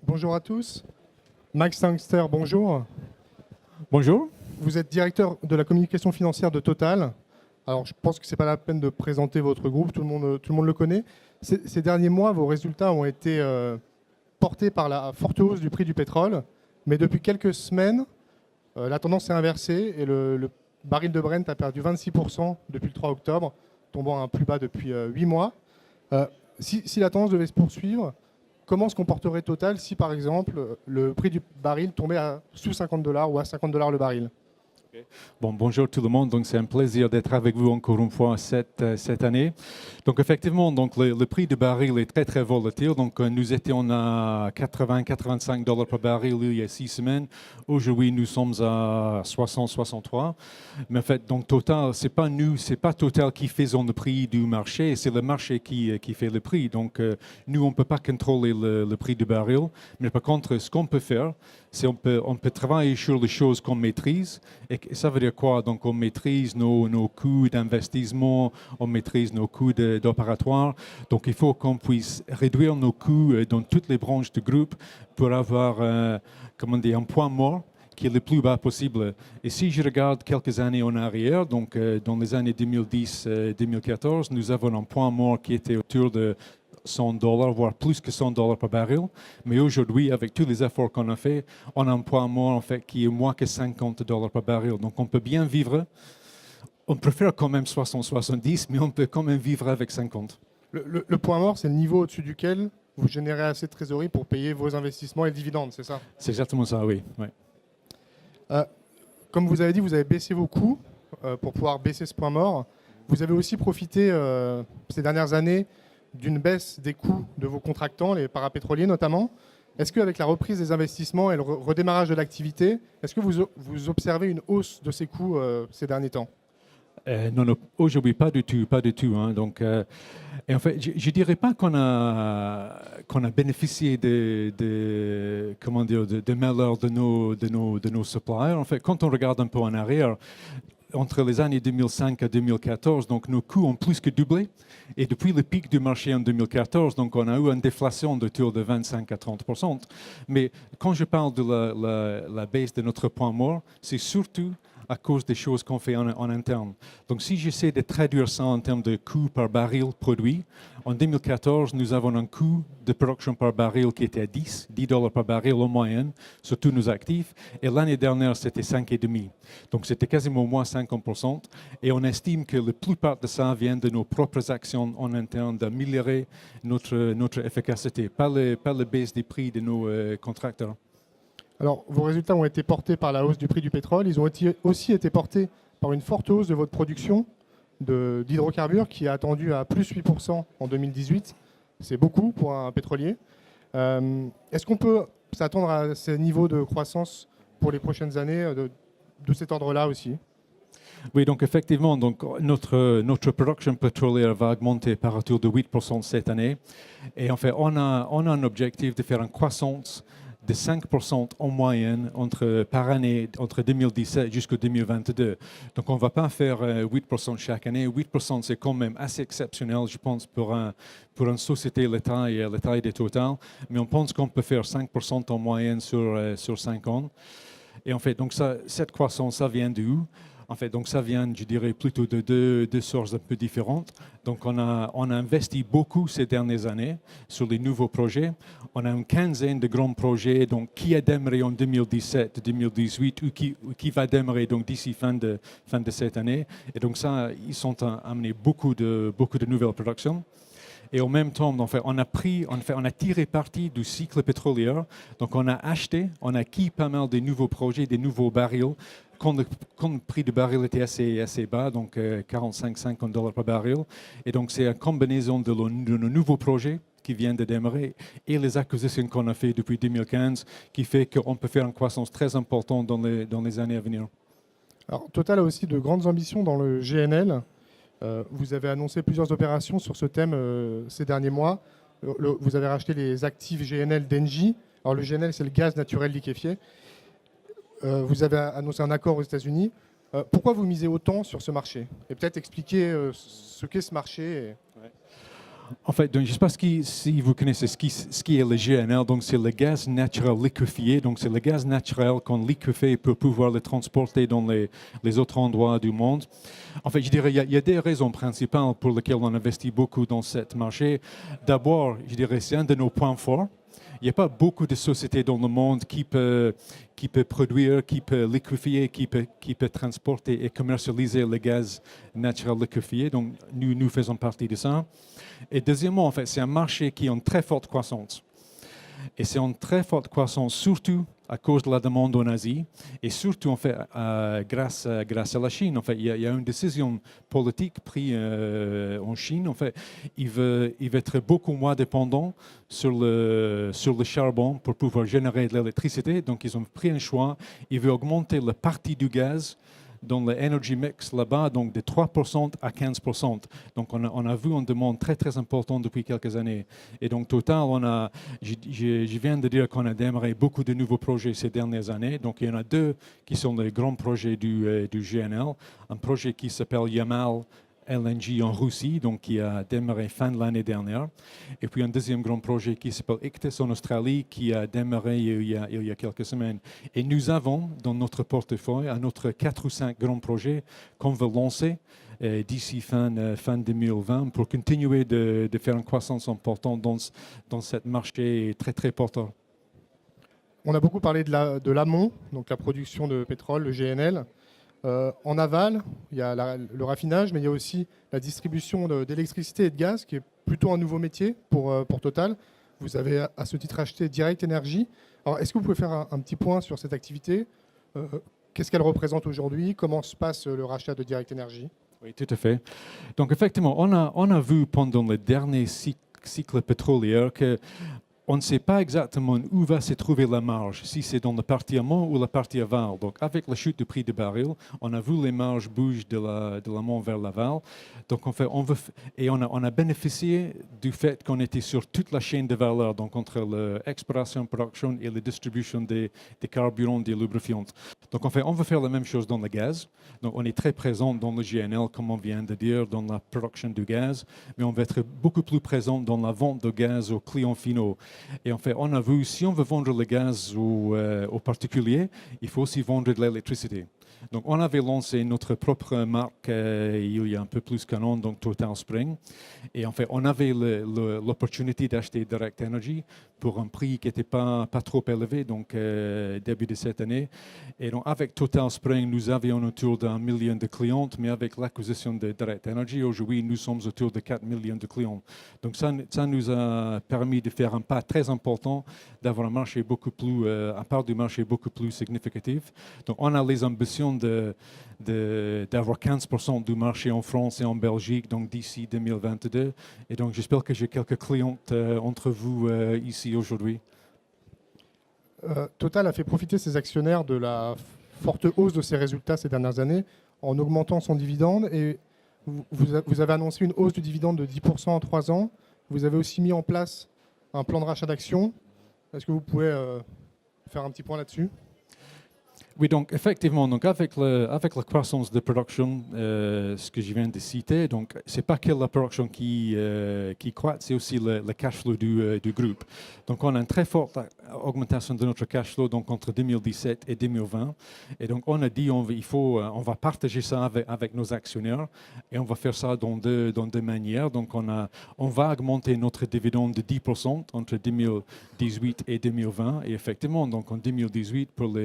Bonjour à tous. Max Sangster, bonjour. Bonjour. Vous êtes directeur de la communication financière de Total. Alors, je pense que ce n'est pas la peine de présenter votre groupe, tout le monde le connaît. Ces derniers mois, vos résultats ont été portés par la forte hausse du prix du pétrole. Mais depuis quelques semaines, la tendance s'est inversée et le baril de Brent a perdu 26% depuis le 3 octobre, tombant à un plus bas depuis 8 mois. Si la tendance devait se poursuivre, comment se comporterait Total si, par exemple, le prix du baril tombait sous $50 ou à $50 le baril? Bon, bonjour tout le monde. Donc, c'est un plaisir d'être avec vous encore une fois cette année. Donc, effectivement, donc, le prix du baril est très, très volatile. Donc, nous étions à 80-85 $ par baril il y a 6 semaines. Aujourd'hui, nous sommes à 60-63. Mais en fait, donc, Total, c'est pas nous, c'est pas Total qui faisons le prix du marché, c'est le marché qui fait le prix. Donc, nous, on ne peut pas contrôler le prix du baril. Mais par contre, ce qu'on peut faire, c'est on peut travailler sur les choses qu'on maîtrise. Et ça veut dire quoi? Donc, on maîtrise nos coûts d'investissement, on maîtrise nos coûts d'opératoire. Donc, il faut qu'on puisse réduire nos coûts dans toutes les branches du groupe pour avoir, un point mort qui est le plus bas possible. Et si je regarde quelques années en arrière, donc dans les années 2010-2014, nous avons un point mort qui était autour de $100, voire plus que $100 par baril. Mais aujourd'hui, avec tous les efforts qu'on a fait, on a un point mort en fait qui est moins que $50 par baril. Donc on peut bien vivre. On préfère quand même 60-70, mais on peut quand même vivre avec 50. Le point mort, c'est le niveau au-dessus duquel vous générez assez de trésorerie pour payer vos investissements et le dividende, c'est ça? C'est exactement ça, oui. Comme vous avez dit, vous avez baissé vos coûts pour pouvoir baisser ce point mort. Vous avez aussi profité ces dernières années d'une baisse des coûts de vos contractants, les parapétroliers notamment. Est-ce qu'avec la reprise des investissements et le redémarrage de l'activité, est-ce que vous observez une hausse de ces coûts ces derniers temps? Non, aujourd'hui, pas du tout, pas du tout. Hein. Donc, et en fait, je dirais pas qu'on a bénéficié de malheur de nos suppliers. En fait, quand on regarde un peu en arrière, entre les années 2005 et 2014, donc nos coûts ont plus que doublé. Et depuis le pic du marché en 2014, donc on a eu une déflation d'autour de 25 à 30%. Mais quand je parle de la baisse de notre point mort, c'est surtout à cause des choses qu'on fait en interne. Donc, si j'essaie de traduire ça en termes de coût par baril produit, en 2014, nous avons un coût de production par baril qui était à $10 par baril en moyenne sur tous nos actifs. Et l'année dernière, c'était 5,5. Donc, c'était quasiment moins 50%. Et on estime que la plupart de ça vient de nos propres actions en interne d'améliorer notre efficacité, pas la baisse des prix de nos contracteurs. Alors, vos résultats ont été portés par la hausse du prix du pétrole. Ils ont aussi été portés par une forte hausse de votre production d'hydrocarbures qui est attendue à plus 8% en 2018. C'est beaucoup pour un pétrolier. Est-ce qu'on peut s'attendre à ces niveaux de croissance pour les prochaines années de cet ordre-là aussi? Oui, donc effectivement, donc notre production pétrolière va augmenter par autour de 8% cette année. Et en fait, on a un objectif de faire une croissance de 5% en moyenne par année entre 2017 jusqu'à 2022. Donc, on ne va pas faire 8% chaque année. 8%, c'est quand même assez exceptionnel, je pense, pour une société la taille de Total. Mais on pense qu'on peut faire 5% en moyenne sur 5 ans. Et en fait, donc cette croissance, ça vient d'où? En fait, donc ça vient, je dirais, plutôt de deux sources un peu différentes. Donc, on a investi beaucoup ces dernières années sur les nouveaux projets. On a une quinzaine de grands projets donc, qui a démarré en 2017, 2018 ou qui va démarrer donc, d'ici fin de cette année. Et donc, ça, ils ont amené beaucoup de nouvelles productions. Et en même temps, en fait, on a tiré parti du cycle pétrolier. Donc, on a acquis pas mal de nouveaux projets, des nouveaux barils. Quand le prix du baril était assez bas, donc 45-50 $ par baril. Et donc, c'est une combinaison de nos nouveaux projets qui viennent de démarrer et les acquisitions qu'on a fait depuis 2015 qui fait qu'on peut faire une croissance très importante dans les années à venir. Alors, Total a aussi de grandes ambitions dans le GNL. Vous avez annoncé plusieurs opérations sur ce thème ces derniers mois. Vous avez racheté les actifs GNL d'Engie. Alors, le GNL, c'est le gaz naturel liquéfié. Vous avez annoncé un accord aux États-Unis. Pourquoi vous misez autant sur ce marché? Et peut-être expliquer ce qu'est ce marché. Ouais. En fait, donc, je ne sais pas si vous connaissez ce qui est le GNL. Donc, c'est le gaz naturel liquéfié. Donc, c'est le gaz naturel qu'on liquéfie pour pouvoir le transporter dans les autres endroits du monde. En fait, je dirais il y a des raisons principales pour lesquelles on investit beaucoup dans ce marché. D'abord, je dirais c'est un de nos points forts. Il n'y a pas beaucoup de sociétés dans le monde qui peut produire, qui peut liquéfier, qui peut transporter et commercialiser le gaz naturel liquéfié. Donc, nous faisons partie de ça. Et deuxièmement, en fait, c'est un marché qui est en très forte croissance. Et c'est en très forte croissance, surtout à cause de la demande en Asie et surtout en fait grâce à la Chine. En fait, il y a une décision politique prise en Chine. En fait, il veut être beaucoup moins dépendant sur le charbon pour pouvoir générer de l'électricité. Donc, ils ont pris un choix. Ils veulent augmenter la partie du gaz dans le energy mix là-bas, donc de 3% à 15%. Donc, on a vu une demande très, très importante depuis quelques années. Et donc, total, je viens de dire qu'on a démarré beaucoup de nouveaux projets ces dernières années. Donc, il y en a deux qui sont les grands projets du GNL. Un projet qui s'appelle Yamal LNG en Russie, donc qui a démarré fin de l'année dernière. Et puis un deuxième grand projet qui s'appelle Ichthys en Australie, qui a démarré il y a quelques semaines. Et nous avons dans notre portefeuille un autre 4 ou 5 grands projets qu'on veut lancer d'ici fin 2020 pour continuer de faire une croissance importante dans ce marché très, très porteur. On a beaucoup parlé de l'amont, donc la production de pétrole, le GNL. En aval, il y a le raffinage, mais il y a aussi la distribution d'électricité et de gaz, qui est plutôt un nouveau métier pour Total. Vous avez à ce titre acheté Direct Energy. Alors, est-ce que vous pouvez faire un petit point sur cette activité ? Qu'est-ce qu'elle représente aujourd'hui ? Comment se passe le rachat de Direct Energy ? Oui, tout à fait. Donc, effectivement, on a vu pendant le dernier cycle pétrolier que on ne sait pas exactement où va se trouver la marge, si c'est dans la partie amont ou la partie aval. Donc, avec la chute du prix du baril, on a vu les marges bouger de l'amont vers l'aval. Donc, en fait, on a bénéficié du fait qu'on était sur toute la chaîne de valeur, donc entre l'exploration, production et la distribution des carburants, des lubrifiants. Donc, en fait, on veut faire la même chose dans le gaz. Donc, on est très présent dans le GNL, comme on vient de dire, dans la production du gaz, mais on va être beaucoup plus présent dans la vente de gaz aux clients finaux. Et en fait, on a vu, si on veut vendre le gaz aux particuliers, il faut aussi vendre de l'électricité. Donc, on avait lancé notre propre marque il y a un peu plus qu'un an, donc Total Spring. Et en fait, on avait l'opportunité d'acheter Direct Energy pour un prix qui n'était pas trop élevé, donc début de cette année. Et donc, avec Total Spring, nous avions autour d'1 million de clients, mais avec l'acquisition de Direct Energy, aujourd'hui, nous sommes autour de 4 millions de clients. Donc, ça nous a permis de faire un pas très important, d'avoir un marché beaucoup plus, un part du marché beaucoup plus significatif. Donc, on a les ambitions d'avoir 15% du marché en France et en Belgique, donc d'ici 2022. Et donc, j'espère que j'ai quelques clients entre vous ici aujourd'hui. Total a fait profiter ses actionnaires de la forte hausse de ses résultats ces dernières années en augmentant son dividende. Et vous avez annoncé une hausse du dividende de 10% en 3 ans. Vous avez aussi mis en place un plan de rachat d'actions. Est-ce que vous pouvez faire un petit point là-dessus ? Oui, donc effectivement, donc avec la croissance de production, ce que je viens de citer, donc c'est pas que la production qui croît, c'est aussi le cash flow du groupe. Donc on a une très forte augmentation de notre cash flow donc entre 2017 et 2020. Et donc on a dit on va partager ça avec nos actionnaires et on va faire ça dans deux manières. Donc on va augmenter notre dividende de 10% entre 2018 et 2020. Et effectivement, donc en 2018 pour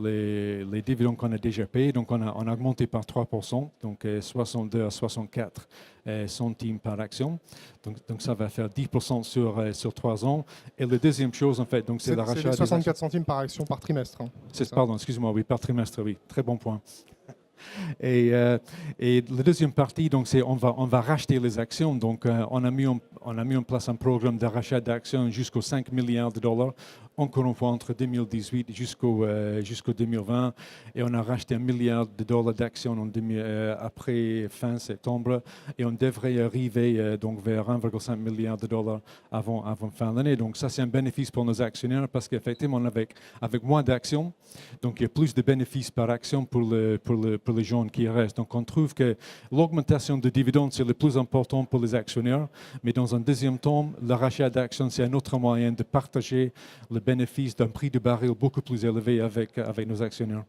les dividendes qu'on a déjà payés, donc on a augmenté par 3%, donc 62 à 64 centimes par action. Donc ça va faire 10% sur 3 ans. Et la deuxième chose, en fait, donc c'est le rachat. C'est 64 centimes par action par trimestre. Hein, pardon, excuse-moi, oui, par trimestre, oui. Très bon point. Et la deuxième partie, donc, c'est on va racheter les actions. Donc, on a mis en place un programme de rachat d'actions jusqu'aux 5 milliards de dollars encore une fois entre 2018 jusqu'au 2020 et on a racheté $1 milliard d'actions après fin septembre et on devrait arriver donc vers $1,5 milliard avant fin d'année. Donc ça c'est un bénéfice pour nos actionnaires parce qu'effectivement avec moins d'actions, donc il y a plus de bénéfices par action pour les gens qui restent. Donc on trouve que l'augmentation de dividendes c'est le plus important pour les actionnaires, mais dans un deuxième temps, le rachat d'actions c'est un autre moyen de partager le bénéfice d'un prix de baril beaucoup plus élevé avec nos actionnaires.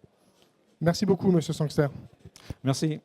Merci beaucoup, Monsieur Sangster. Merci.